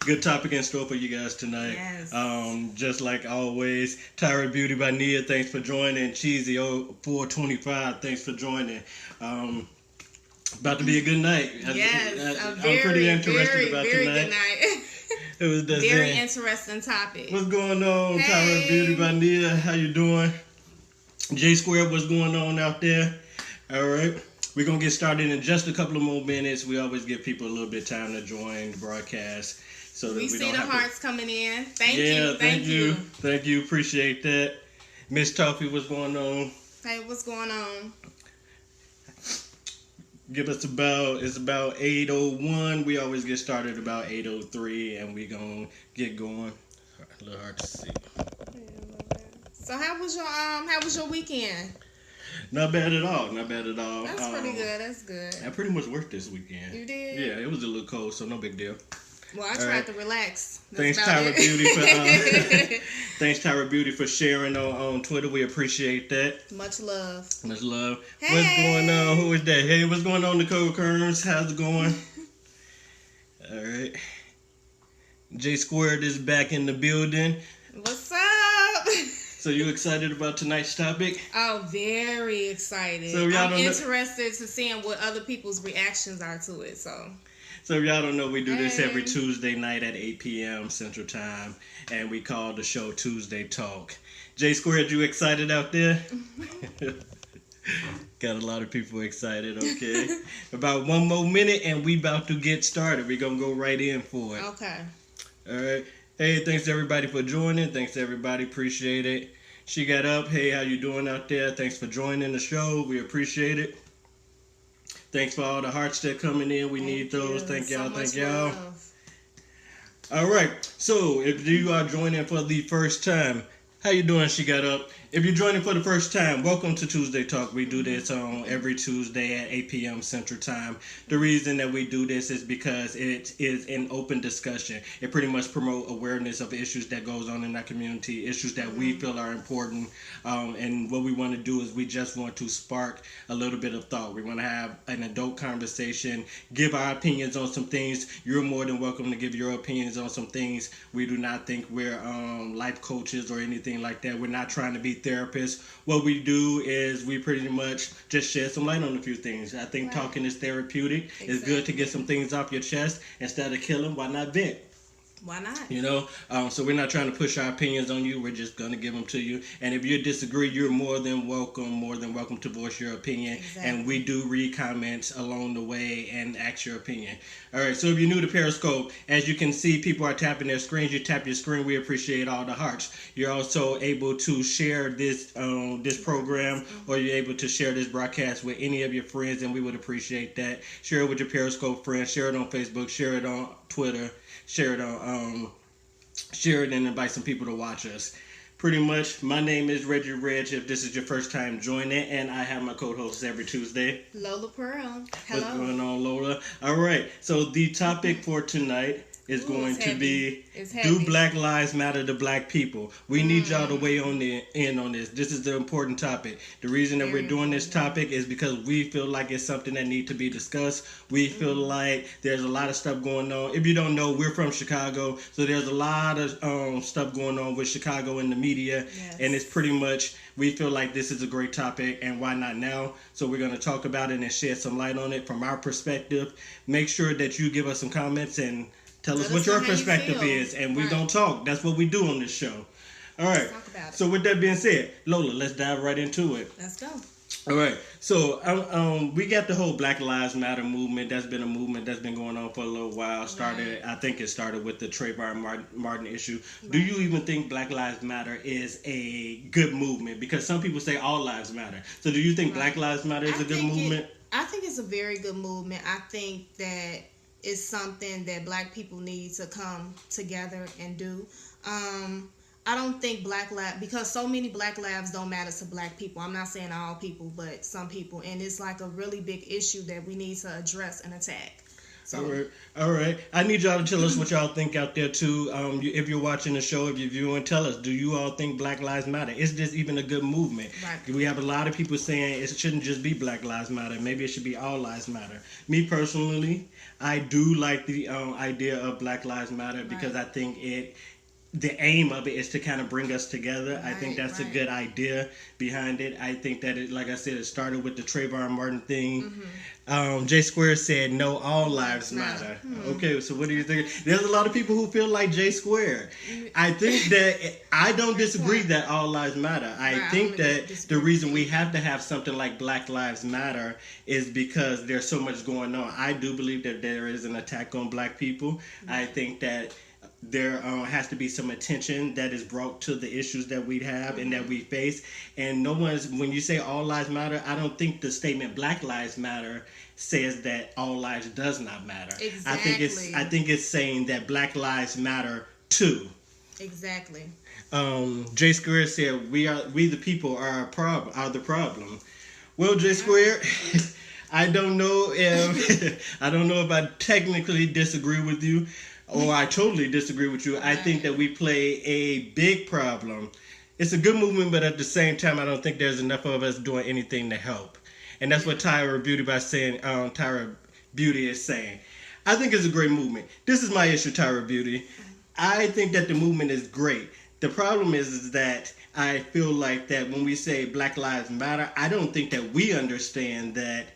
Good topic in store for you guys tonight. Yes. Just like always, Tyra Beauty by Nia, thanks for joining. Cheesy 425, thanks for joining. About to be a good night. Yes, I'm pretty interested about very tonight. good night. It was the Very same. interesting topic. What's going on, Hey. Tyra Beauty by Nia? How you doing? J Square, what's going on out there? All right. We're going to get started in just a couple of more minutes. We always give people a little bit of time to join the broadcast. So that We see the hearts coming in. Thank you. Thank you. Appreciate that. Miss Toffee, what's going on? Hey, what's going on? Give us it's about 8:01. We always get started about 8:03, and we gonna get going. A little hard to see. So how was your weekend? Not bad at all. Not bad at all. That's pretty good. That's good. I pretty much worked this weekend. You did? Yeah, it was a little cold, so no big deal. Well, I tried to relax. Thanks, Tyra Beauty, for thanks, Tyra Beauty, for sharing on Twitter. We appreciate that. Much love. Much love. Hey. What's going on? Who is that? Hey, what's going on, Nicole Kearns? How's it going? All right. J Squared is back in the building. What's up? So you excited about tonight's topic? Oh, very excited. So y'all I'm interested to seeing what other people's reactions are to it. So if y'all don't know, we do this every Tuesday night at 8 p.m. Central Time, and we call the show Tuesday Talk. J Squared, you excited out there? Got a lot of people excited, okay. About one more minute, and we about to get started. We're going to go right in for it. Okay. All right. Hey, thanks everybody for joining. Thanks everybody. Appreciate it. She got up. Hey, how you doing out there? Thanks for joining the show. We appreciate it. Thanks for all the hearts that coming in. We need those. Thank y'all. Thank y'all. All right. So if you are joining for the first time, how you doing? She got up. If you're joining for the first time, welcome to Tuesday Talk. We do this on every Tuesday at 8 p.m. Central Time. The reason that we do this is because it is an open discussion. It pretty much promotes awareness of issues that goes on in our community, issues that we feel are important. And what we want to do is we just want to spark a little bit of thought. We want to have an adult conversation, give our opinions on some things. You're more than welcome to give your opinions on some things. We do not think we're life coaches or anything like that. We're not trying to be therapists. What we do is we pretty much just shed some light on a few things. I think talking is therapeutic. Exactly. It's good to get some things off your chest. Instead of killing, why not vent? Why not? You know, so we're not trying to push our opinions on you. We're just going to give them to you. And if you disagree, you're more than welcome to voice your opinion. Exactly. And we do read comments along the way and ask your opinion. All right, so if you're new to Periscope, as you can see, people are tapping their screens. You tap your screen. We appreciate all the hearts. You're also able to share this program, or you're able to share this broadcast with any of your friends, and we would appreciate that. Share it with your Periscope friends. Share it on Facebook. Share it on Twitter. Share it and invite some people to watch us. Pretty much, my name is Reggie Reg, if this is your first time joining, and I have my co-hosts every Tuesday. Lola Pearl. Hello. What's going on, Lola? All right, so the topic for tonight is going to be, do Black Lives Matter to Black people? We need y'all to weigh in on this. This is the important topic. The reason that we're doing this topic is because we feel like it's something that needs to be discussed. We feel like there's a lot of stuff going on. If you don't know, we're from Chicago, so there's a lot of stuff going on with Chicago in the media, and it's pretty much, we feel like this is a great topic, and why not now? So we're going to talk about it and shed some light on it from our perspective. Make sure that you give us some comments and tell us what your perspective is, and we don't talk. That's what we do on this show. All right. So with that being said, Lola, let's dive right into it. Let's go. All right. So we got the whole Black Lives Matter movement. That's been a movement that's been going on for a little while. I think it started with the Trayvon Martin issue. Right. Do you even think Black Lives Matter is a good movement? Because some people say all lives matter. So do you think Black Lives Matter is a good movement? I think it's a very good movement. I think that it's something that Black people need to come together and do. I don't think because so many Black lives don't matter to Black people. I'm not saying all people, but some people. And it's like a really big issue that we need to address and attack. So, all right. I need y'all to tell us what y'all think out there too. If you're watching the show, if you're viewing, tell us. Do you all think Black Lives Matter? Is this even a good movement? Right. We have a lot of people saying it shouldn't just be Black Lives Matter. Maybe it should be All Lives Matter. Me personally, I do like the idea of Black Lives Matter because I think the aim of it is to kind of bring us together. I think that's a good idea behind it. I think that it, like I said, it started with the Trayvon Martin thing. J Square said, no, all lives matter. Okay, so what do you think? There's a lot of people who feel like J Square. I think that I don't disagree that all lives matter. I think that the reason we have to have something like Black Lives Matter is because there's so much going on. I do believe that there is an attack on black people. I think that there has to be some attention that is brought to the issues that we have and that we face. And no one's, when you say all lives matter, I don't think the statement Black Lives Matter says that all lives does not matter. Exactly. I think it's saying that Black Lives Matter too. Exactly. J Square said we the people are the problem. Well, J Square, I don't know if I technically disagree with you. Or I totally disagree with you. I think that we play a big problem. It's a good movement, but at the same time, I don't think there's enough of us doing anything to help. And that's what Tyra Beauty is saying. I think it's a great movement. This is my issue, Tyra Beauty. I think that the movement is great. The problem is that I feel like that when we say Black Lives Matter, I don't think that we understand that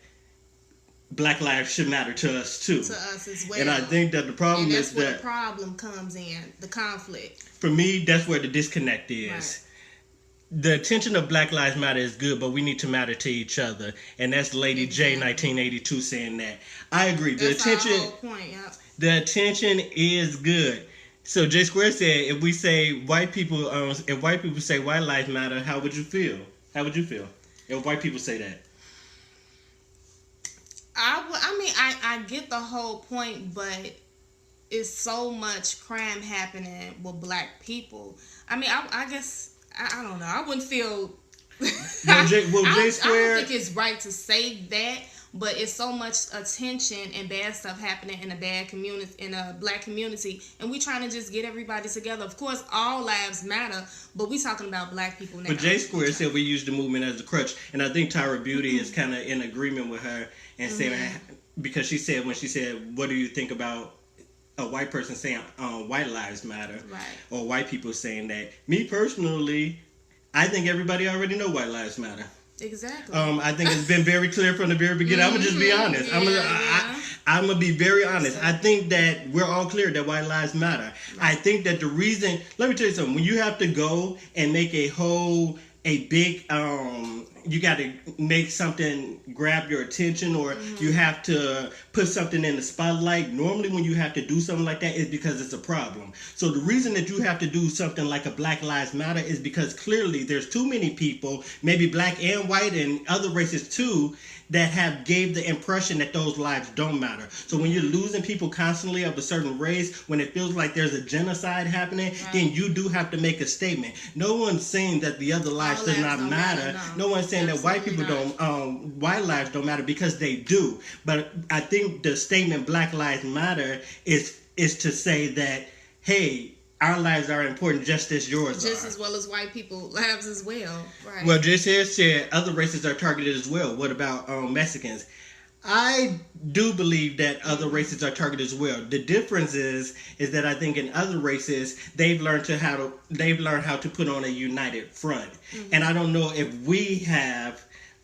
Black lives should matter to us too. To us as well. And I think that the problem is that the problem comes in, the conflict. For me, that's where the disconnect is. Right. The attention of Black Lives Matter is good, but we need to matter to each other. And that's Lady J 1982 saying that. I agree. That's our whole point, yep. The attention is good. So J Square said, if we say white people say white lives matter, how would you feel? How would you feel if white people say that? I get the whole point, but it's so much crime happening with black people. I mean, I guess, I don't know. I wouldn't feel... J Square... I don't think it's right to say that, but it's so much attention and bad stuff happening in a black community, and we trying to just get everybody together. Of course, all lives matter, but we talking about black people now. But J Square said we use the movement as a crutch, and I think Tyra Beauty is kind of in agreement with her and saying, because she said, when she said, what do you think about a white person saying white lives matter, right, or white people saying that? Me personally, I think everybody already know white lives matter. Exactly. I think it's been very clear from the very beginning. I'm gonna just be honest. I'm gonna be very honest. I think that we're all clear that white lives matter. Right. I think that the reason, let me tell you something. When you have to go and make a big, you got to make something grab your attention, or you have to put something in the spotlight. Normally when you have to do something like that, it's because it's a problem. So the reason that you have to do something like a Black Lives Matter is because clearly there's too many people, maybe black and white and other races too, that have gave the impression that those lives don't matter. So when you're losing people constantly of a certain race, when it feels like there's a genocide happening, then you do have to make a statement. No one's saying that the other lives does not matter. No one's saying that white people white lives don't matter, because they do. But I think the statement Black Lives Matter is to say that, hey, our lives are important just as yours are. Just as well as white people lives as well. Right. Well, just as said, other races are targeted as well. What about Mexicans? I do believe that other races are targeted as well. The difference is that I think in other races they've learned how to put on a united front, and I don't know if we have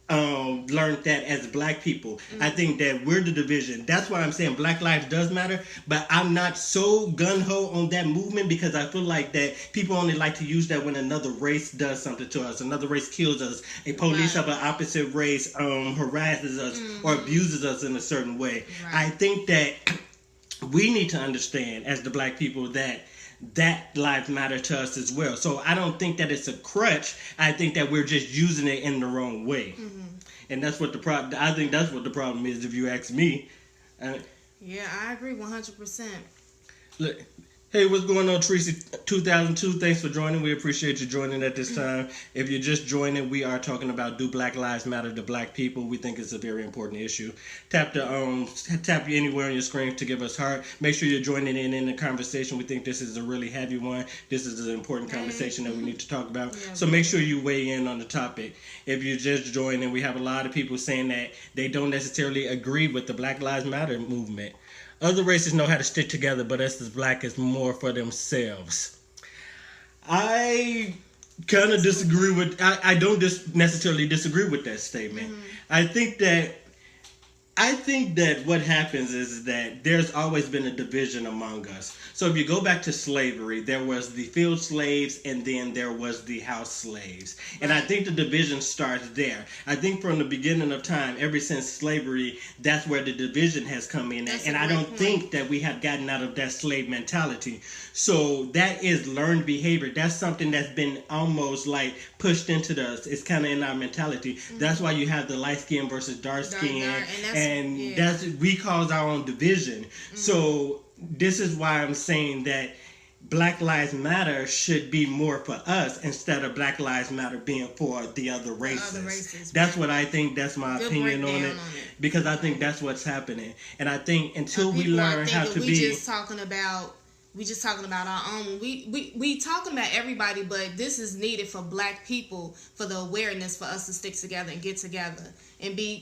learned that as black people. I think that we're the division. That's why I'm saying Black lives does matter, but I'm not so gun-ho on that movement, because I feel like that people only like to use that when another race does something to us, another race kills us, a police of an opposite race harasses us or abuses us in a certain way. I think that we need to understand as the black people that lives matter to us as well. So I don't think that it's a crutch. I think that we're just using it in the wrong way. And that's what I think that's what the problem is, if you ask me. Yeah, I agree 100%. Look, Hey, what's going on, Tracy 2002? Thanks for joining. We appreciate you joining at this time. If you're just joining, we are talking about do Black Lives Matter to Black people. We think it's a very important issue. Tap you anywhere on your screen to give us heart. Make sure you're joining in the conversation. We think this is a really heavy one. This is an important conversation that we need to talk about. So make sure you weigh in on the topic. If you're just joining, we have a lot of people saying that they don't necessarily agree with the Black Lives Matter movement. Other races know how to stick together, but us as black is more for themselves. I kind of disagree with. I don't necessarily disagree with that statement. I think that what happens is that there's always been a division among us. So if you go back to slavery, there was the field slaves and then there was the house slaves. And I think the division starts there. I think from the beginning of time, ever since slavery, that's where the division has come in. And I don't think that we have gotten out of that slave mentality. So that is learned behavior. That's something that's been almost like pushed into us. It's kind of in our mentality. That's why you have the light skin versus dark skin. And that's we cause our own division. So this is why I'm saying that Black Lives Matter should be more for us instead of Black Lives Matter being for the other races. That's what I think. That's my opinion on it. Because I think that's what's happening. And I think until we learn how to be... We just talking about our own. We talking about everybody, but this is needed for black people, for the awareness for us to stick together and get together and be,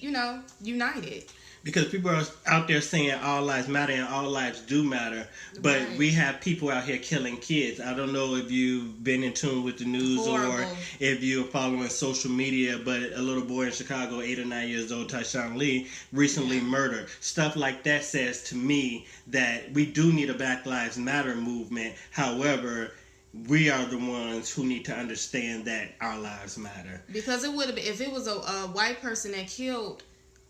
united. Because people are out there saying all lives matter and all lives do matter, but we have people out here killing kids. I don't know if you've been in tune with the news or if you're following social media, but a little boy in Chicago, 8 or 9 years old, Tyshawn Lee, recently murdered. Stuff like that says to me that we do need a Black Lives Matter movement. However, we are the ones who need to understand that our lives matter. Because it would have been, if it was a white person that killed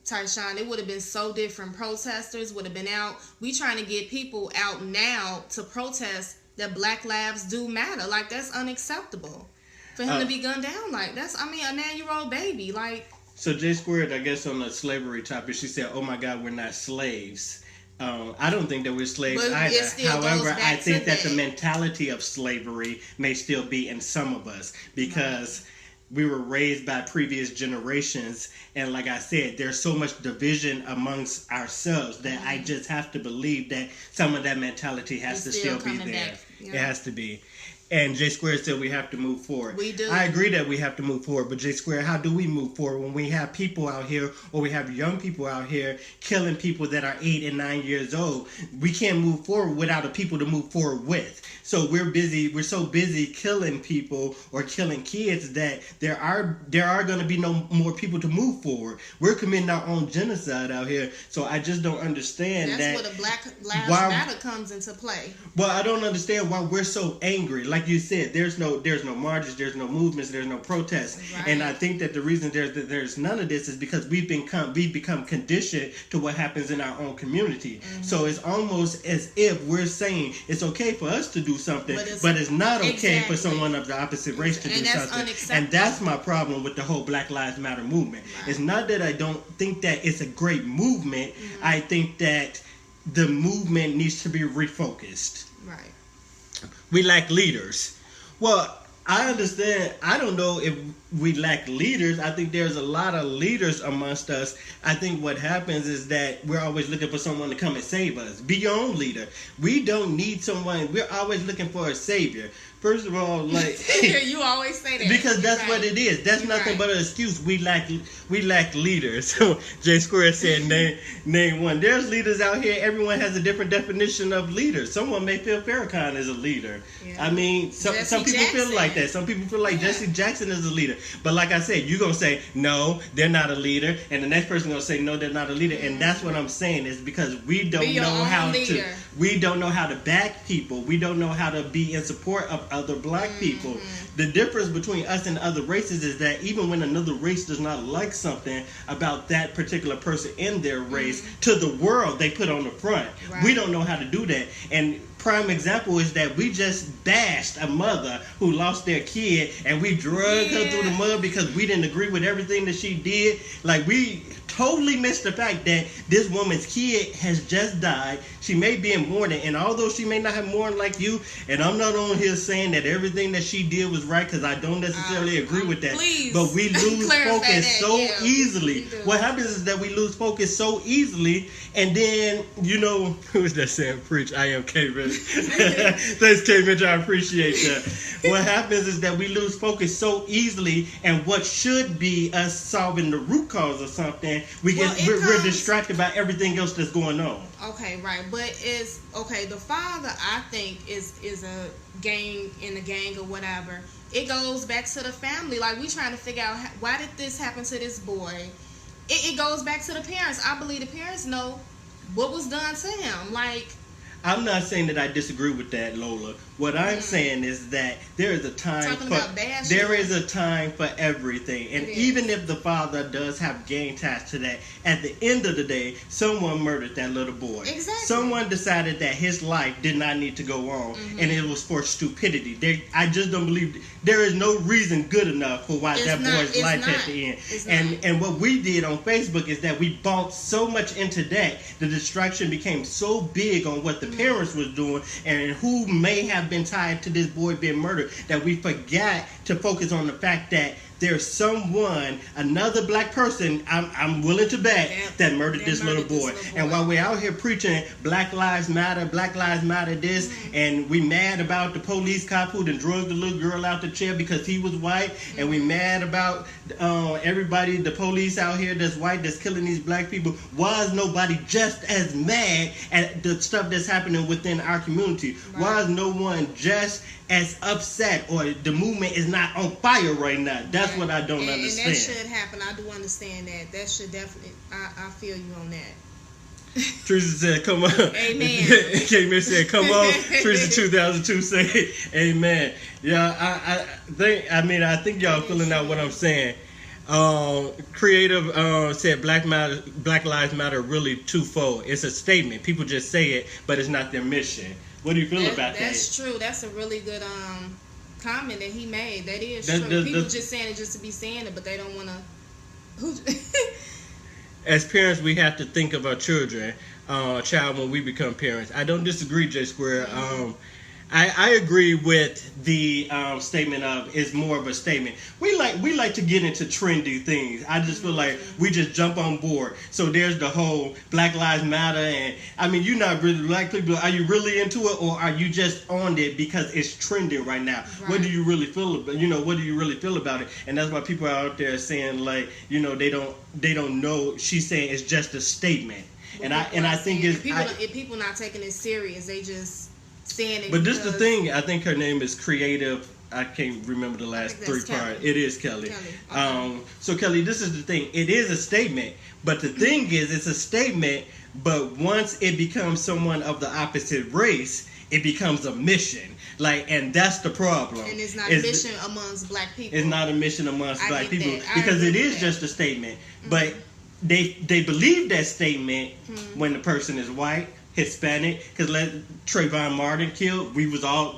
Tyshawn, it would have been so different. Protesters would have been out. We trying to get people out now to protest that Black lives do matter. Like, that's unacceptable. For him to be gunned down like that's, a 9-year-old baby. Like. So J Squared, I guess on the slavery topic, she said, "Oh my God, we're not slaves." I don't think that we're slaves either. However, I think that the mentality of slavery may still be in some of us because we were raised by previous generations, and like I said, there's so much division amongst ourselves that I just have to believe that some of that mentality has to still be there. It has to be. And J Square said we have to move forward. We do. I agree that we have to move forward, but J Square, how do we move forward when we have people out here, or we have young people out here killing people that are 8 and 9 years old? We can't move forward without a people to move forward with. So we're so busy killing people or killing kids that there are going to be no more people to move forward. We're committing our own genocide out here. So I just don't understand that. That's where the Black Lives Matter comes into play. Well, I don't understand why we're so angry. Like you said, there's no marches, there's no movements, there's no protests. Right. And I think that the reason there's none of this is because we've become conditioned to what happens in our own community. So it's almost as if we're saying it's okay for us to do something, but it's not okay for someone of the opposite race to do something. And that's my problem with the whole Black Lives Matter movement. Right. It's not that I don't think that it's a great movement. I think that the movement needs to be refocused. Right. We lack leaders. Well, I understand. I don't know if we lack leaders. I think there's a lot of leaders amongst us. I think what happens is that we're always looking for someone to come and save us. Be your own leader. We don't need someone. We're always looking for a savior. First of all, like you always say that because that's what it is. That's nothing but an excuse. We lack leaders. So J Square said, name one. There's leaders out here. Everyone has a different definition of leader. Someone may feel Farrakhan is a leader. Yeah. I mean, some people feel like that. Some people feel like Jesse Jackson is a leader. But like I said, you're gonna say no, they're not a leader, and the next person gonna say no, they're not a leader. And that's what I'm saying is because we don't know how to. We don't know how to back people. We don't know how to be in support of other black people. The difference between us and other races is that even when another race does not like something about that particular person in their race, to the world they put on the front. Right. We don't know how to do that. And prime example is that we just bashed a mother who lost their kid and we drugged her through the mud because we didn't agree with everything that she did. Like we totally miss the fact that this woman's kid has just died. She may be in mourning, and although she may not have mourned like you, and I'm not on here saying that everything that she did was right, because I don't necessarily agree with that. Please, but we lose focus so easily. What happens is that we lose focus so easily, and then, who's that saying? Preach, I am K-Rich. Thanks, K-Rich, I appreciate that. What happens is that we lose focus so easily, and what should be us solving the root cause of something, we're distracted by everything else that's going on. Okay, right, but the father, I think, is a gang in the gang or whatever. It goes back to the family. Like, we trying to figure out why did this happen to this boy. It goes back to the parents. I believe the parents know what was done to him. Like, I'm not saying that I disagree with that, Lola. What I'm saying is that there is a time for everything. And even if the father does have gang ties to that, at the end of the day, someone murdered that little boy. Exactly. Someone decided that his life did not need to go on, and it was for stupidity. I just don't believe there is no reason good enough for why that boy's life had to end. And what we did on Facebook is that we bought so much into that, the distraction became so big on what the parents was doing and who may have been tied to this boy being murdered, that we forgot to focus on the fact that there's someone, another black person, I'm willing to bet, that murdered this little boy. And while we're out here preaching Black Lives Matter this, and we mad about the police cop who done drugged the little girl out the chair because he was white, and we mad about everybody, the police out here that's white, that's killing these black people, why is nobody just as mad at the stuff that's happening within our community? Why is no one just as upset, or the movement is not on fire right now? That's what I don't understand. And that should happen. I do understand that. That should definitely, I feel you on that. Teresa said, come on. Amen. K-Mitch said, come on. Teresa 2002 said, amen. Yeah, I think y'all feeling out what I'm saying. Creative said Black Lives Matter really twofold. It's a statement. People just say it, but it's not their mission. What do you feel about that? That's true. That's a really good comment that he made. That is true. People just saying it just to be saying it, but they don't want to. As parents, we have to think of our children, child, when we become parents. I don't disagree, J Square. I agree with the statement of it's more of a statement. We like to get into trendy things. I just feel like we just jump on board. So there's the whole Black Lives Matter, and I mean, you're not really black people. Are you really into it, or are you just on it because it's trending right now? Right. What do you really feel about? What do you really feel about it? And that's why people are out there saying like, they don't know. She's saying it's just a statement, and I think if people not taking it serious, they just. But this is the thing. I think her name is Creative. I can't remember the last three parts. It is Kelly. Okay. So Kelly, this is the thing. It is a statement, but the thing is, it's a statement. But once it becomes someone of the opposite race, it becomes a mission. And that's the problem. And it's not a mission amongst black people. It's not a mission amongst black people because it is just a statement. But they believe that statement when the person is white, Hispanic, because Trayvon Martin killed.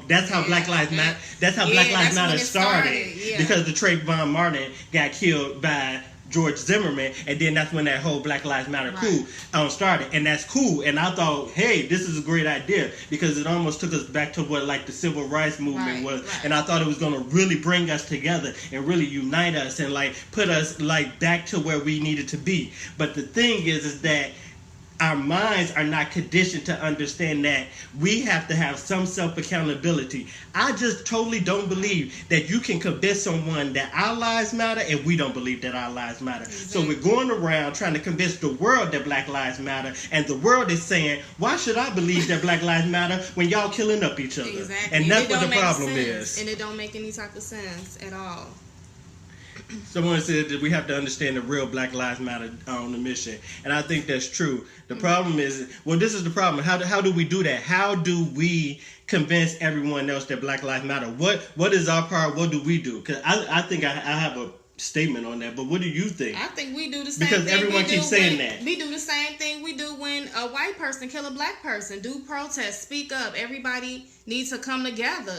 That's how Black Lives Matter. That's how Black Lives Matter started. Because the Trayvon Martin got killed by George Zimmerman, and then that's when that whole Black Lives Matter coup started, and that's cool. And I thought, hey, this is a great idea because it almost took us back to what the civil rights movement was, and I thought it was going to really bring us together and really unite us and put us back to where we needed to be. But the thing is that our minds are not conditioned to understand that we have to have some self-accountability. I just totally don't believe that you can convince someone that our lives matter and we don't believe that our lives matter. Exactly. So we're going around trying to convince the world that Black Lives Matter, and the world is saying, why should I believe that Black Lives Matter when y'all killing up each other? Exactly. And that's what the problem is. And it don't make any type of sense at all. Someone said that we have to understand the real Black Lives Matter on the mission, and I think that's true. The problem is, this is the problem. How do we do that? How do we convince everyone else that Black Lives Matter? What is our part? What do we do? Because I think I have a statement on that, but what do you think? I think we do the same because thing. Everyone keeps saying that. We do the same thing we do when a white person kill a black person. Do protest, speak up. Everybody needs to come together.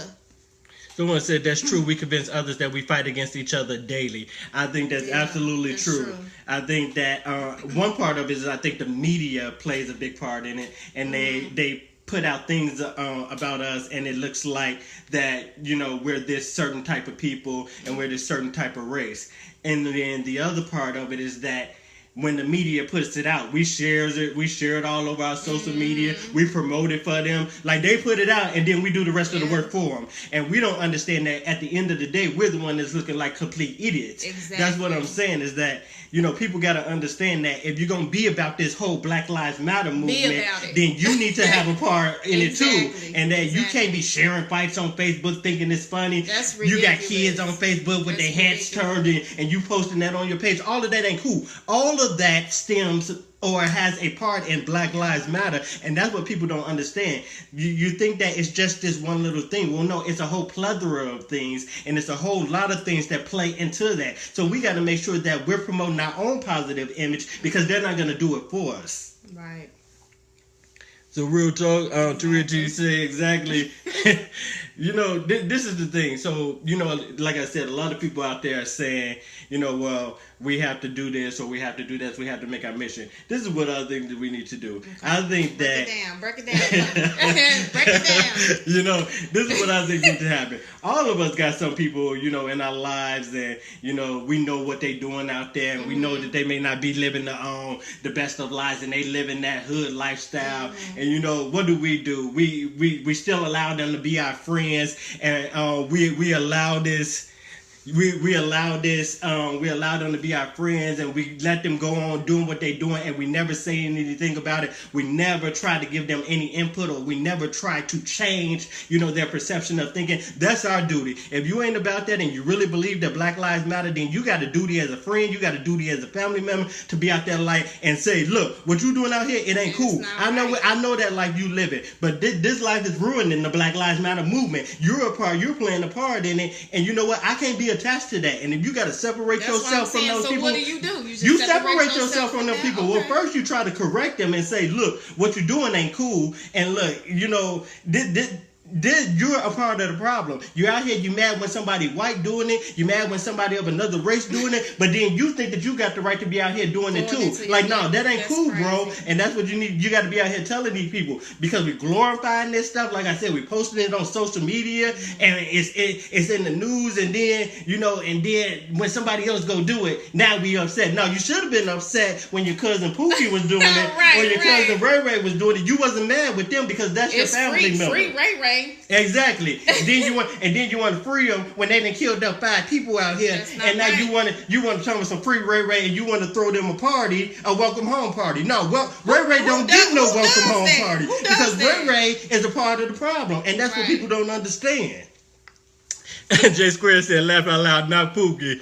Someone said that's true. We convince others that we fight against each other daily. I think that's absolutely true. I think that one part of it is I think the media plays a big part in it, and they put out things about us, and it looks like that, you know, we're this certain type of people and we're this certain type of race. And then the other part of it is that when the media puts it out, we share it all over our social media. We promote it for them. Like, they put it out, and then we do the rest of the work for them. And we don't understand that at the end of the day, we're the one that's looking like complete idiots. Exactly. That's what I'm saying, is that, you know, people got to understand that if you're going to be about this whole Black Lives Matter movement, then you need to have a part in it too. And that you can't be sharing fights on Facebook thinking it's funny. That's ridiculous. You got kids on Facebook with their heads turned and you posting that on your page. All of that ain't cool. All of that stems or has a part in Black Lives Matter, and that's what people don't understand. You think that it's just this one little thing. Well, no, it's a whole plethora of things, and it's a whole lot of things that play into that. So we got to make sure that we're promoting our own positive image, because they're not going to do it for us. Right. So real talk, to say exactly. You know, this is the thing. So, you know, like I said, a lot of people out there are saying, you know, well, we have to do this or we have to do this. We have to make our mission. This is what I think that we need to do. Okay. I think that... Break it down. Break it down. You know, this is what I think needs to happen. All of us got some people, you know, in our lives that, you know, we know what they're doing out there. And we know that they may not be living the best of lives, and they live in that hood lifestyle. And, you know, what do? We still allow them to be our friends. And we allow this. We allow them to be our friends, and we let them go on doing what they're doing, and we never say anything about it. We never try to give them any input, or we never try to change, you know, their perception of thinking. That's our duty. If you ain't about that and you really believe that Black Lives Matter, then you got a duty as a friend, you got a duty as a family member to be out there like and say, look, what you doing out here, it ain't cool. I know that life you live it, but this life is ruining the Black Lives Matter movement. You're playing a part in it, and you know what? I can't be attached to that. And if you got to separate yourself from those people, what do? You separate yourself from them people. Okay. Well, first you try to correct them and say, look, what you're doing ain't cool. And look, you know, you're a part of the problem. You're out here, you mad when somebody white doing it, you mad when somebody of another race doing it, but then you think that you got the right to be out here doing it too. Like, no, that ain't cool, crazy, bro. And that's what you need. You got to be out here telling these people, because we're glorifying this stuff. Like I said, we posting it on social media, and it's in the news, and then, you know, and then when somebody else go do it, now we upset. No, you should have been upset when your cousin Pookie was doing it, or your cousin Ray Ray was doing it. You wasn't mad with them because that's your family member. Free Ray Ray. Exactly. then you want to free them when they done killed up 5 people out here, and now you want to tell them some free Ray Ray, and you want to throw them a party, a welcome home party. No, well, Ray Ray don't get no welcome home party, because Ray Ray is a part of the problem, and that's what people don't understand. Jay Square said, laugh out loud, not Pookie.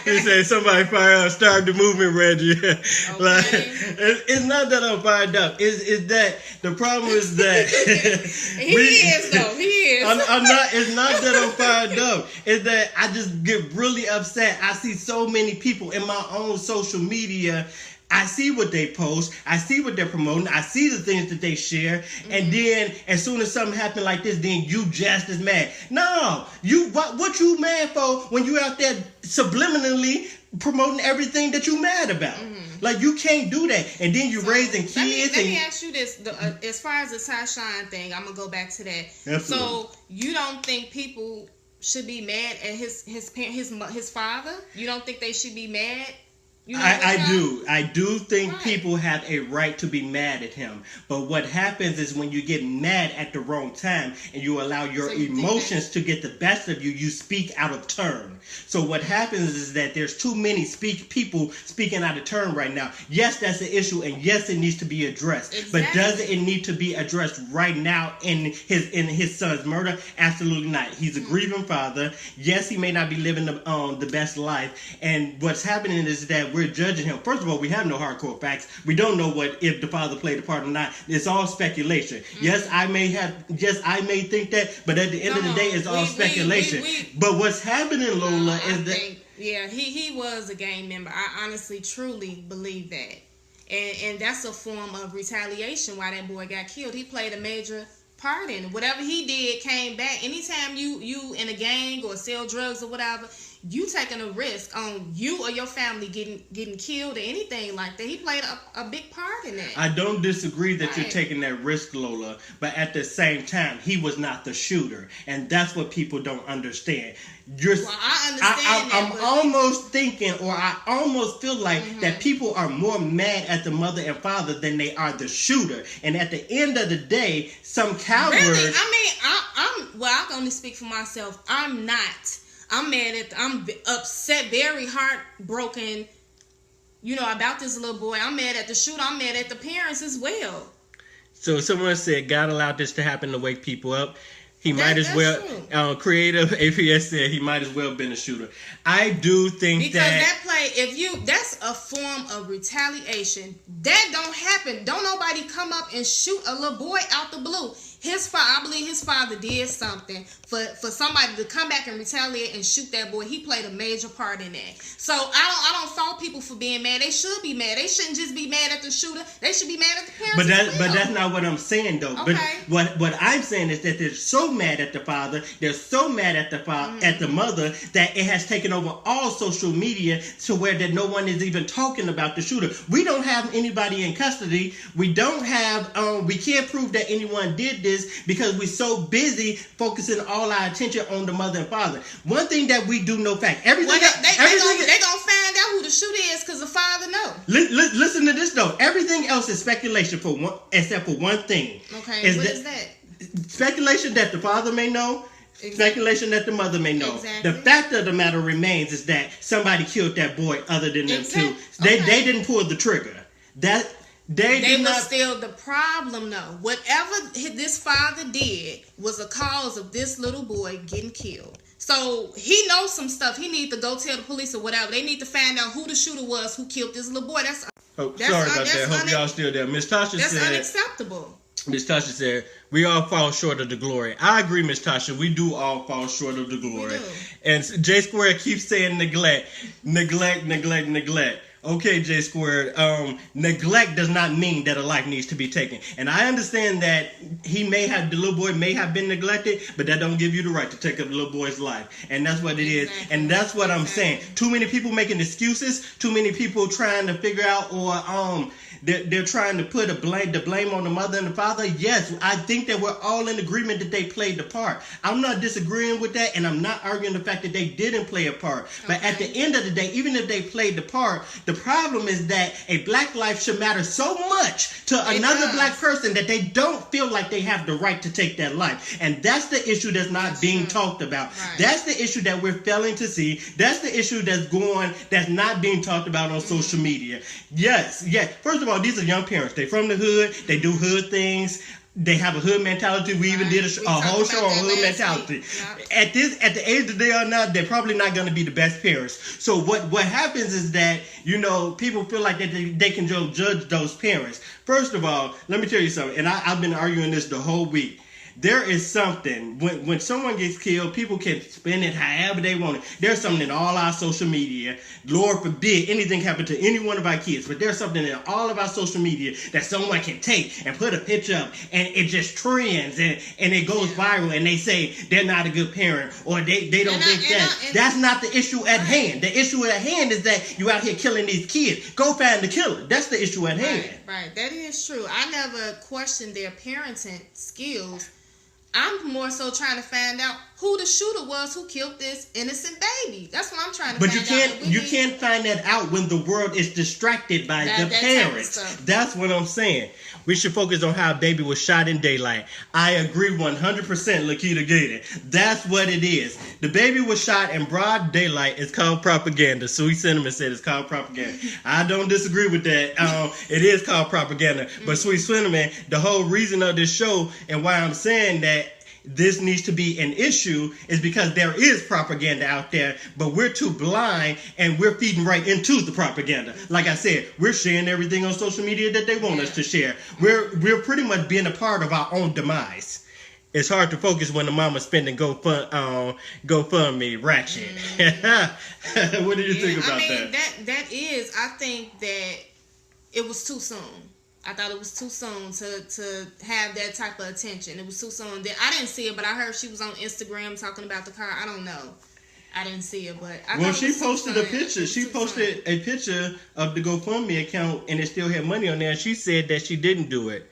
He said, somebody start the movement, Reggie. Okay. Like, it's not that I'm fired up. It's that the problem is that He is. It's not that I'm fired up. It's that I just get really upset. I see so many people in my own social media. I see what they post. I see what they're promoting. I see the things that they share. And then as soon as something happens like this, then you just as mad. No, what you mad for when you out there subliminally promoting everything that you mad about? Like, you can't do that. And then you're raising kids. Let me ask you this. As far as the Tyshawn thing, I'm going to go back to that. Absolutely. So you don't think people should be mad at his father? You don't think they should be mad? You know I do think people have a right to be mad at him. But what happens is when you get mad at the wrong time and you allow your emotions to get the best of you, you speak out of turn. So what happens is that there's too many people speaking out of turn right now. Yes, that's an issue, and yes, it needs to be addressed. Exactly. But does it need to be addressed right now in his son's murder? Absolutely not. He's a grieving father. Yes, he may not be living the best life. And what's happening is that we're judging him. First of all, we have no hardcore facts. We don't know if the father played a part or not. It's all speculation. Yes, I may think that, but at the end of the day, it's all speculation. But what's happening, Lola, is that he was a gang member. I honestly, truly believe that, and that's a form of retaliation why that boy got killed. He played a major part in it. Whatever he did came back. Anytime you in a gang or sell drugs or whatever, you taking a risk on you or your family getting killed or anything like that. He played a big part in that. I don't disagree that you're taking that risk, Lola, but at the same time, he was not the shooter, and that's what people don't understand. I understand I'm almost thinking, or I almost feel like that people are more mad at the mother and father than they are the shooter. And at the end of the day, some coward. Really? I can only speak for myself. I'm not. I'm mad I'm upset, very heartbroken, about this little boy. I'm mad at the shooter. I'm mad at the parents as well. So someone said God allowed this to happen to wake people up. He might as well. Creative APS said he might as well have been a shooter. I do think because that's a form of retaliation. That don't happen. Don't nobody come up and shoot a little boy out the blue. I believe his father did something for somebody to come back and retaliate and shoot that boy. He played a major part in that. So I don't fault people for being mad. They should be mad. They shouldn't just be mad at the shooter. They should be mad at the parents. But that's not what I'm saying though. Okay. But what I'm saying is that they're so mad at the father, they're so mad at the at the mother that it has taken over all social media to where that no one is even talking about the shooter. We don't have anybody in custody. We don't have we can't prove that anyone did this because we're so busy focusing all our attention on the mother and father. One thing that we do know fact, they're gonna find out who the shooter is because the father know. Listen to this though. Everything else is speculation except for one thing. Okay, what is that? Speculation that the father may know. Exactly. Speculation that the mother may know. Exactly. The fact of the matter remains is that somebody killed that boy other than them two. Okay. They didn't pull the trigger. They were still the problem though. Whatever this father did was a cause of this little boy getting killed. So he knows some stuff. He need to go tell the police or whatever. They need to find out who the shooter was who killed this little boy. Sorry about that. Hope y'all still there. Miss Tasha said that's unacceptable. Miss Tasha said, we all fall short of the glory. I agree, Miss Tasha. We do all fall short of the glory. And J Square keeps saying neglect. Okay, J Squared. Neglect does not mean that a life needs to be taken. And I understand that the little boy may have been neglected, but that don't give you the right to take up the little boy's life. And that's what it is. And that's what I'm saying. Too many people making excuses. Too many people trying to figure out or they're trying to put the blame on the mother and the father. Yes, I think that we're all in agreement that they played the part. I'm not disagreeing with that, and I'm not arguing the fact that they didn't play a part. But at the end of the day, even if they played the part, the problem is that a black life should matter so much to another black person that they don't feel like they have the right to take that life. And that's the issue that's not being talked about. Right. That's the issue that we're failing to see. That's the issue that's not being talked about on social media. Yes. First of all, these are young parents. They're from the hood. They do hood things. They have a hood mentality. We even did a whole show on hood mentality. Yep. At the age that they are now, they're probably not going to be the best parents. So what happens is that, people feel like that they can judge those parents. First of all, let me tell you something, and I've been arguing this the whole week. There is something, when someone gets killed, people can spin it however they want it. There's something in all our social media. Lord forbid anything happen to any one of our kids, but there's something in all of our social media that someone can take and put a picture up, and it just trends, and it goes viral, and they say they're not a good parent, or they don't think that. That's not the issue at hand. The issue at hand is that you out here killing these kids. Go find the killer. That's the issue at hand. Right, that is true. I never questioned their parenting skills. I'm more so trying to find out who the shooter was who killed this innocent baby. That's what I'm trying to find out. But you can't find that out when the world is distracted by the parents. That's what I'm saying. We should focus on how a baby was shot in daylight. I agree 100%, Lakita Gator. That's what it is. The baby was shot in broad daylight. It's called propaganda. Sweet Cinnamon said it's called propaganda. I don't disagree with that. It is called propaganda. But Sweet Cinnamon, the whole reason of this show and why I'm saying that this needs to be an issue is because there is propaganda out there, but we're too blind and we're feeding right into the propaganda. Like I said, we're sharing everything on social media that they want us to share. We're pretty much being a part of our own demise. It's hard to focus when the mama's spending GoFundMe ratchet. What do you think about that? I think that it was too soon. I thought it was too soon to have that type of attention. It was too soon. I didn't see it, but I heard she was on Instagram talking about the car. I don't know. I didn't see it, but she posted a picture. She posted a picture of the GoFundMe account, and it still had money on there. And she said that she didn't do it.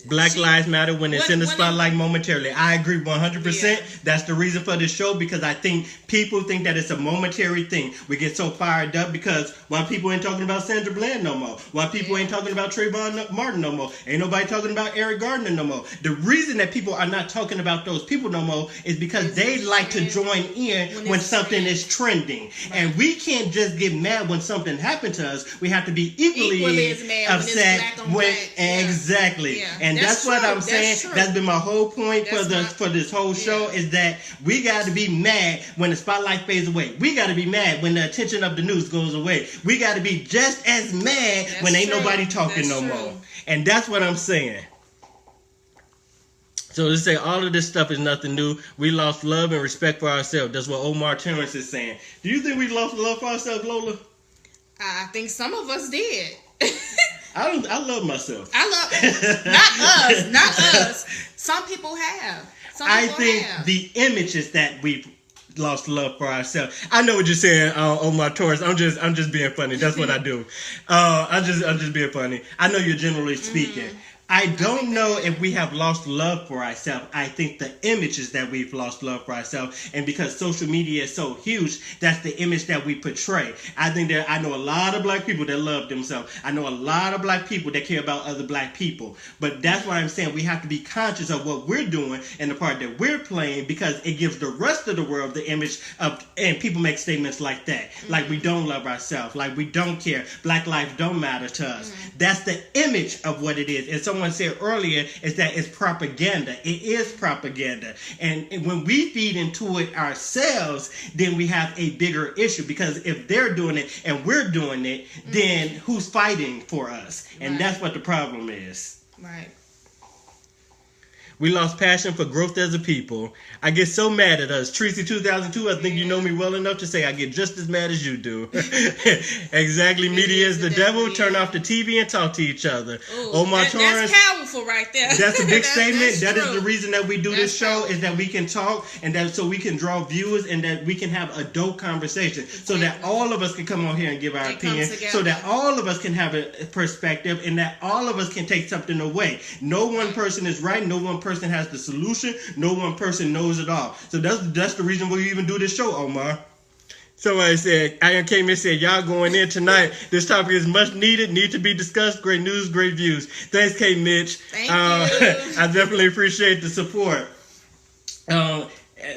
Black Lives Matter when it's in the spotlight momentarily. I agree 100%. Yeah. That's the reason for this show, because I think people think that it's a momentary thing. We get so fired up because why people ain't talking about Sandra Bland no more? Why people ain't talking about Trayvon Martin no more? Ain't nobody talking about Eric Gardner no more. The reason that people are not talking about those people no more is because they like to join in when something is trending. Right. And we can't just get mad when something happened to us. We have to be equally as mad upset when exactly. Yeah. And that's what I'm saying. That's been my whole point for this whole show, is that we got to be mad when the spotlight fades away. We got to be mad when the attention of the news goes away. We got to be just as mad when ain't nobody talking no more. And that's what I'm saying. So to say all of this stuff is nothing new. We lost love and respect for ourselves. That's what Omar Terrence is saying. Do you think we lost love for ourselves, Lola? I think some of us did. I love myself. Not us. Some people have. I think the images that we've lost love for ourselves. I know what you're saying, Omar Torres. I'm just being funny. That's what I do. I'm just being funny. I know you're generally speaking. Mm-hmm. I don't know if we have lost love for ourselves. I think the image is that we've lost love for ourselves. And because social media is so huge, that's the image that we portray. I know a lot of black people that love themselves. I know a lot of black people that care about other black people. But that's why I'm saying we have to be conscious of what we're doing and the part that we're playing, because it gives the rest of the world the image of, and people make statements like that. Mm-hmm. Like we don't love ourselves. Like we don't care. Black lives don't matter to us. Mm-hmm. That's the image of what it is. And someone said earlier is that it's propaganda. It is propaganda. And when we feed into it ourselves, then we have a bigger issue, because if they're doing it and we're doing it, then who's fighting for us? And that's what the problem is. Right. We lost passion for growth as a people. I get so mad at us. Tracy 2002, I think you know me well enough to say I get just as mad as you do. Exactly. Media is the devil. Yeah. Turn off the TV and talk to each other. Ooh, Omar Torrance. That's powerful right there. That's a big statement. That is the reason that we do this show, is that we can talk, and that so we can draw viewers, and that we can have adult conversation. Exactly. So that all of us can come on here and give our opinion. So that all of us can have a perspective, and that all of us can take something away. No one person is right. No one person has the solution. No one person knows it all. So that's the reason we even do this show, Omar. Somebody said, I came in and said, y'all going in tonight. This topic is much needed, need to be discussed. Great news, great views. Thanks, K. Mitch. Thank you. I definitely appreciate the support.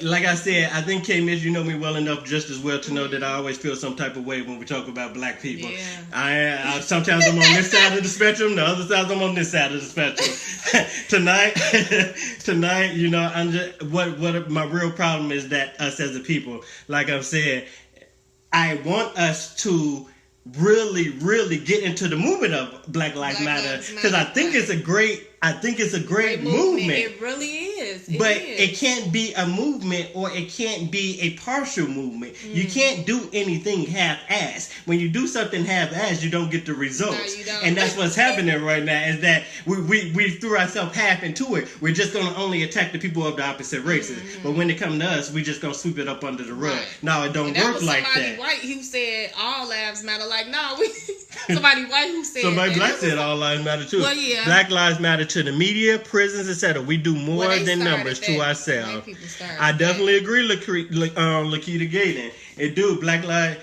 Like I said, I think, K. Mitch, you know me well enough just as well to know that I always feel some type of way when we talk about black people. Yeah. Sometimes I'm on this side of the spectrum, the other side I'm on this side of the spectrum. Tonight, you know, I'm just what my real problem is that us as a people, like I'm saying, I want us to really get into the movement of Black Lives Matter, because I think it's a great movement. It really is. It can't be a movement, or it can't be a partial movement. You can't do anything half-assed. When you do something half-assed, you don't get the results. No, you don't. And that's what's happening right now, is that we threw ourselves half into it. We're just going to only attack the people of the opposite races. Mm-hmm. But when it comes to us, we just going to sweep it up under the rug. Right. No, it don't work like that. Somebody white who said all lives matter. Like, no, somebody white who said somebody black said all lives matter too. Well, yeah. Black lives matter to the media, prisons, etc. We do more than numbers to ourselves. I definitely agree, Lakita Gaten. It do. Black lives.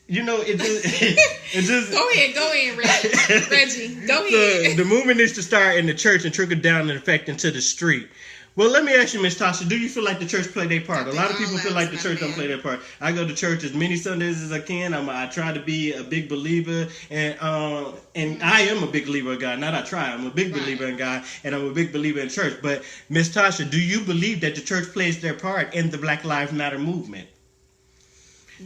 You know, it just go ahead, Reggie. Go ahead. The movement needs to start in the church and trickle down and affect into the street. Well, let me ask you, Miss Tasha, do you feel like the church play their part? A lot of people feel like the church don't play their part. I go to church as many Sundays as I can. I try to be a big believer, and I am a big believer in God. Not I try. I'm a big believer in God, and I'm a big believer in church. But, Miss Tasha, do you believe that the church plays their part in the Black Lives Matter movement?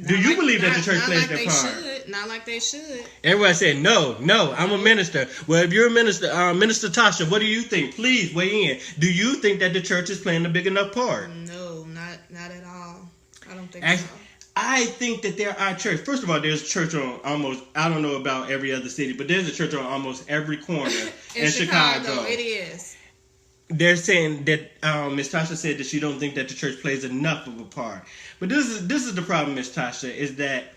Do you believe that the church plays their part? Not like they should. Everybody said, no, I'm a minister. Well, if you're a minister, Minister Tasha, what do you think? Please weigh in. Do you think that the church is playing a big enough part? No, not at all. I don't think so. I think that there are churches. First of all, there's a church on almost, I don't know about every other city, but there's a church on almost every corner in Chicago. It is. They're saying that Miss Tasha said that she don't think that the church plays enough of a part. But this is the problem, Miss Tasha, is that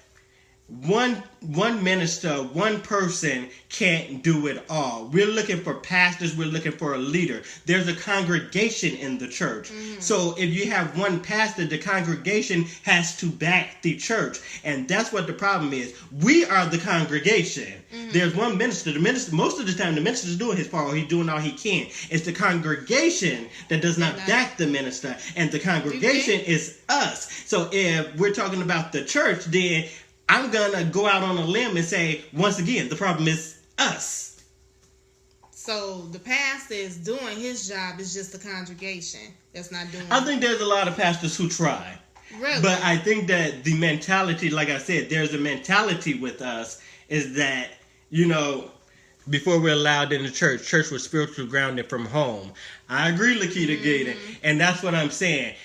one minister, one person can't do it all. We're looking for pastors. We're looking for a leader. There's a congregation in the church. So if you have one pastor, the congregation has to back the church. And that's what the problem is. We are the congregation. There's one minister. The minister, most of the time, the minister's doing his part. He's doing all he can. It's the congregation that does not back the minister. And the congregation is us. So if we're talking about the church, then I'm going to go out on a limb and say, once again, the problem is us. So the pastor is doing his job. It's just the congregation that's not doing it. I think there's a lot of pastors who try. Really? But I think that the mentality, like I said, there's a mentality with us is that, you know, before we're allowed in the church was spiritual grounding from home. I agree, Lakita Gaten. And that's what I'm saying.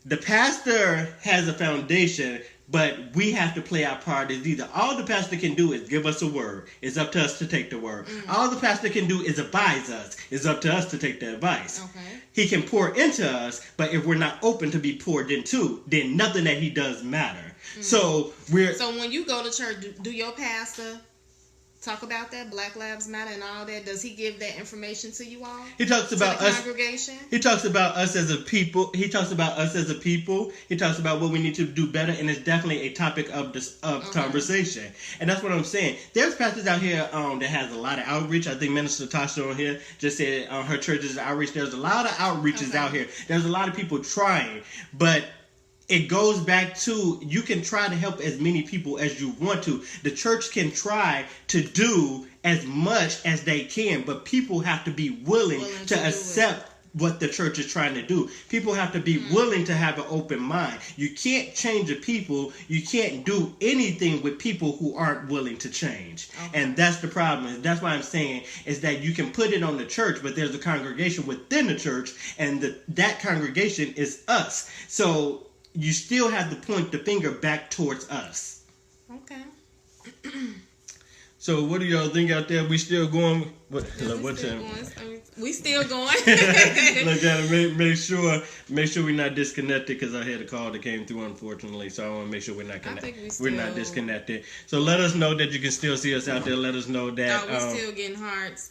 The pastor has a foundation, but we have to play our part as either. All the pastor can do is give us a word. It's up to us to take the word. All the pastor can do is advise us. It's up to us to take the advice. Okay. He can pour into us, but if we're not open to be poured into, then nothing that he does matter. So when you go to church, do your pastor talk about that, Black Lives Matter and all that? Does he give that information to you all? He talks about us. Congregation? He talks about us as a people. He talks about us as a people. He talks about what we need to do better, and it's definitely a topic of conversation. And that's what I'm saying. There's pastors out here that has a lot of outreach. I think Minister Tasha on here just said her church is outreach. There's a lot of outreaches out here. There's a lot of people trying, but it goes back to, you can try to help as many people as you want to. The church can try to do as much as they can, but people have to be willing to accept what the church is trying to do. People have to be willing to have an open mind. You can't change the people. You can't do anything with people who aren't willing to change. And that's the problem. That's why I'm saying is that you can put it on the church, but there's a congregation within the church, and that congregation is us. So you still have to point the finger back towards us. Okay. So what do y'all think out there? We still going? We still going. Look, gotta make sure we're not disconnected, because I had a call that came through, unfortunately. So I want to make sure we're not we're not disconnected. So let us know that you can still see us out there. Let us know that we're still getting hearts.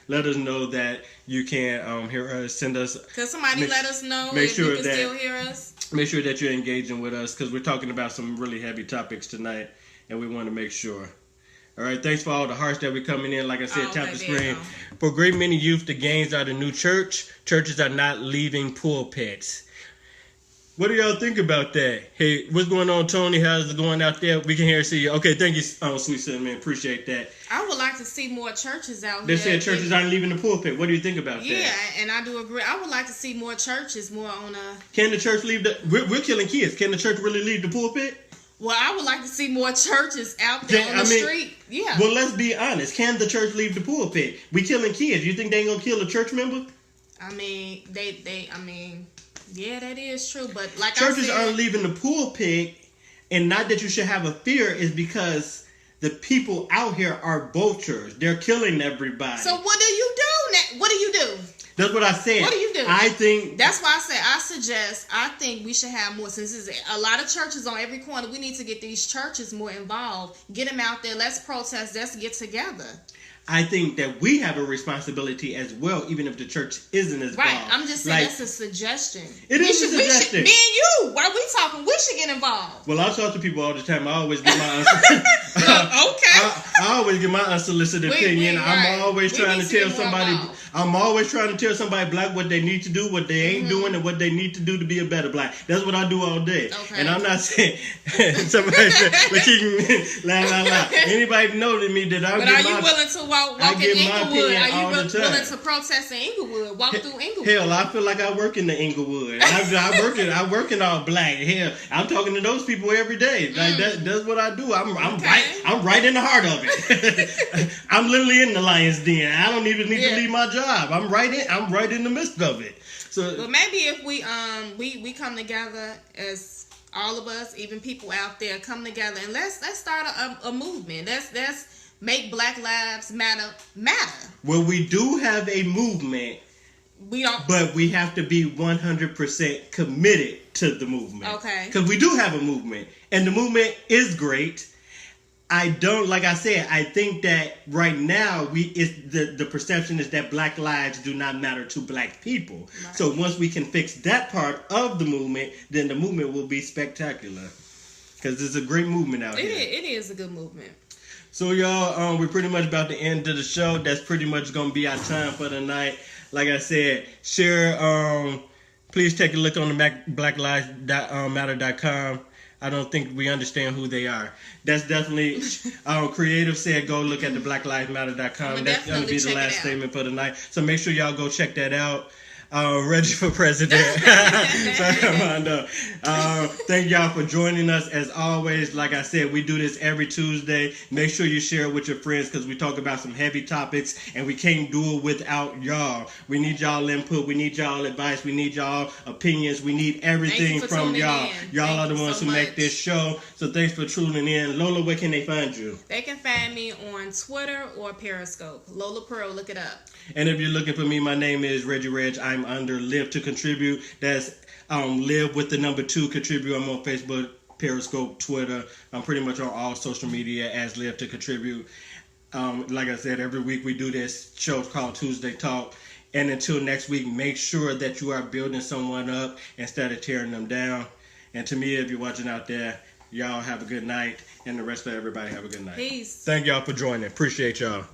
Let us know that you can hear us. Send us. Cause somebody let us know if you can still hear us. Make sure that you're engaging with us, because we're talking about some really heavy topics tonight, and we want to make sure. All right, thanks for all the hearts that we're coming in. Like I said, tap the screen. For a great many youth, the gains are the new church. Churches are not leaving pulpits. What do y'all think about that? Hey, what's going on, Tony? How's it going out there? We can hear and see you. Okay, thank you, Sweet Cinnamon. Appreciate that. I would like to see more churches out here. They said here. churches aren't leaving the pulpit. What do you think about that? Yeah, and I do agree. I would like to see more churches, more on a... Can the church leave the... We're killing kids. Can the church really leave the pulpit? Well, I would like to see more churches out there on the street. Yeah. Well, let's be honest. Can the church leave the pulpit? We killing kids. You think they ain't gonna kill a church member? I mean, yeah, that is true. But like churches aren't leaving the pulpit, and not that you should have a fear, is because the people out here are vultures. They're killing everybody. So what do you do? What do you do? That's what I said. What do you do? I think... That's why I think we should have more, since there's a lot of churches on every corner. We need to get these churches more involved. Get them out there. Let's protest. Let's get together. I think that we have a responsibility as well, even if the church isn't as involved. Right. I'm just saying that's a suggestion. It is a suggestion. Me and you, while we talking, we should get involved. Well, I talk to people all the time. I always get my I always get my unsolicited opinion. I'm always trying to tell somebody. I'm always trying to tell somebody black what they need to do, what they ain't doing, and what they need to do to be a better black. That's what I do all day. Okay. And I'm not saying somebody said, la. Anybody know to me that But are you willing to walk in Inglewood? Are you willing to protest in Inglewood? Walk through Inglewood? Hell, I feel like I work in the Inglewood. I work in all black. Hell, I'm talking to those people every day. Like that's what I do. I'm right in the heart of it. I'm literally in the lion's den. I don't even need to leave my job. I'm right in the midst of it. So, but maybe if we come together as all of us, even people out there, come together and let's start a movement. Let's make Black Lives Matter. Well, we do have a movement. We don't, but we have to be 100% committed to the movement. Okay. Because we do have a movement, and the movement is great. Like I said, I think that right now the perception is that Black lives do not matter to Black people. Right. So once we can fix that part of the movement, then the movement will be spectacular. Because it's a great movement out here. It is a good movement. So y'all, we're pretty much about to end of the show. That's pretty much gonna be our time for the night. Like I said, share. Please take a look on the blacklivesmatter.com. I don't think we understand who they are. That's definitely Creative said go look at the blacklivesmatter.com. That's going to be the last statement for the night. So make sure y'all go check that out. Reggie for president. Sorry, Armando. Thank y'all for joining us. As always, like I said, we do this every Tuesday. Make sure you share it with your friends because we talk about some heavy topics and we can't do it without y'all. We need y'all input. We need y'all advice. We need y'all opinions. We need everything from y'all. Y'all are the ones who make this show. So thanks for tuning in. Lola, where can they find you? They can find me on Twitter or Periscope. Lola Pearl, look it up. And if you're looking for me, my name is Reggie Reg. I'm under Live to Contribute. That's Live with the number 2 Contribute. I'm on Facebook, Periscope, Twitter. I'm pretty much on all social media as Live to Contribute. Like I said, every week we do this show called Tuesday Talk. And until next week, make sure that you are building someone up instead of tearing them down. And to me, if you're watching out there, y'all have a good night. And the rest of everybody have a good night. Peace. Thank y'all for joining. Appreciate y'all.